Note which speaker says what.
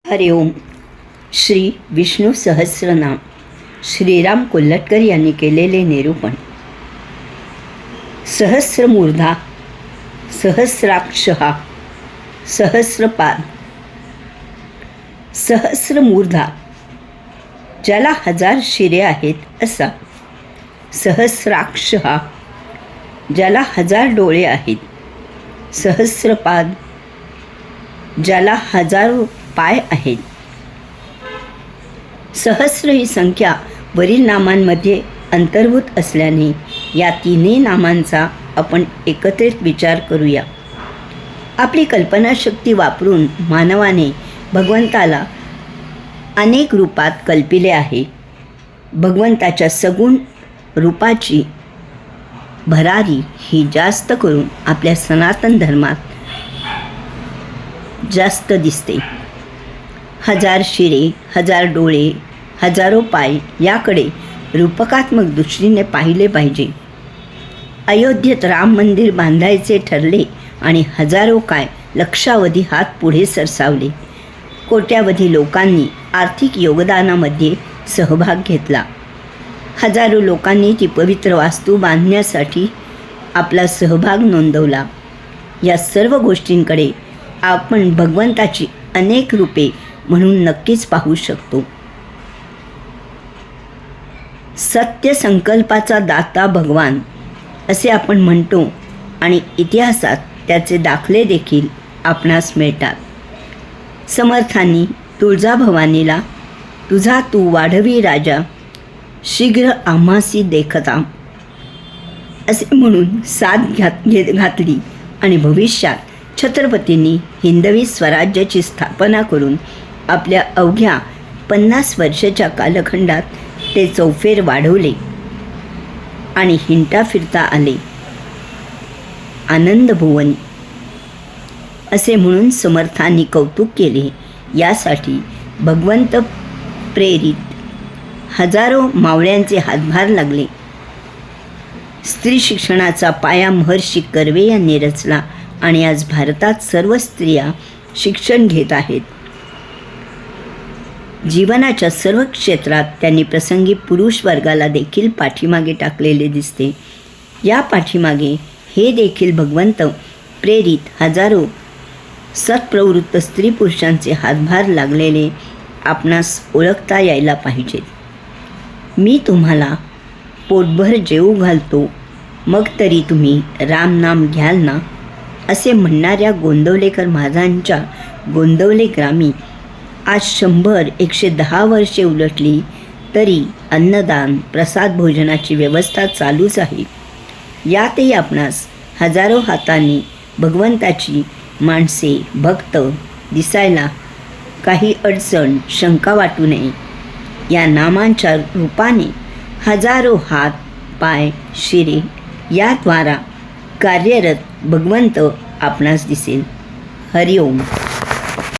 Speaker 1: हरिओम. श्री विष्णू सहस्रनाम श्रीराम कोल्हटकर यांनी केलेले निरूपण. सहस्रमूर्धा, सहस्राक्षः, सहस्रपाद. सहस्रमूर्धा ज्याला 1000 शिरे आहेत असा. सहस्राक्षः ज्याला 1000 डोळे आहेत. सहस्रपाद ज्याला 1000 पाय आहेत. सहस्र ही संख्या वरील नामांमध्ये अंतर्भूत असल्याने या तिन्ही नामांचा आपण एकत्रित विचार करूया. आपली कल्पनाशक्ती वापरून मानवाने भगवंताला अनेक रूपात कल्पिले आहे. भगवंताच्या सगुण रूपाची भरारी ही जास्त करून आपल्या सनातन धर्मात जास्त दिसते. 1000 शिरे, 1000 डोळे, हजारो पाय याकडे रूपकात्मक दृष्टीने पाहिले पाहिजे. अयोध्येत राम मंदिर बांधायचे ठरले आणि हजारो काय लक्षावधी हात पुढे सरसावले. कोट्यावधी लोकांनी आर्थिक योगदानामध्ये सहभाग घेतला. हजारो लोकांनी ती पवित्र वास्तू बांधण्यासाठी आपला सहभाग नोंदवला. या सर्व गोष्टींकडे आपण भगवंताची अनेक रूपे म्हणून नक्कीच पाहू शकतो. सत्य संकल्पाचा दाता भगवान असे आपण म्हणतो आणि इतिहासात त्याचे दाखले देखील आपणास मिळतात. समर्थांनी तुळजाभवानीला तुझा तू वाढवी राजा शीघ्र आम्हासी देखता असे म्हणून साथ घातली आणि भविष्यात छत्रपतींनी हिंदवी स्वराज्याची स्थापना करून आपल्या अवघ्या 50 वर्षाच्या कालखंडात ते चौफेर वाढवले आणि हिंडता फिरता आले आनंदभुवनी असे म्हणून समर्थांनी कौतुक केले. यासाठी भगवंत प्रेरित हजारो मावळ्यांचे हातभार लागले. स्त्री शिक्षणाचा पाया महर्षी कर्वे यांनी रचला आणि आज भारतात सर्व स्त्रिया शिक्षण घेत आहेत. जीवनाच्या सर्व क्षेत्रात त्यांनी प्रसंगी पुरुष वर्गाला देखील पाठीमागे टाकलेले दिसते. या पाठीमागे हे देखील भगवंत प्रेरित हजारो सत्प्रवृत्त स्त्री पुरुषांचे हातभार लागलेले आपणास ओळखता यायला पाहिजेत. मी तुम्हाला पोटभर जेवू घालतो मग तरी तुम्ही रामनाम घ्याल ना असे म्हणणाऱ्या गोंदवलेकर महाराजांच्या गोंदवले ग्रामी आज 100-110 वर्षे उलटली तरी अन्नदान प्रसाद भोजनाची व्यवस्था चालूच आहे. यातही आपणास हजारो हातांनी भगवंताची माणसे भक्त दिसायला काही अडचण शंका वाटू नये. या नामांच्या रूपाने हजारो हात पाय शिरे याद्वारा कार्यरत भगवंत आपणास दिसेल. हरिओम.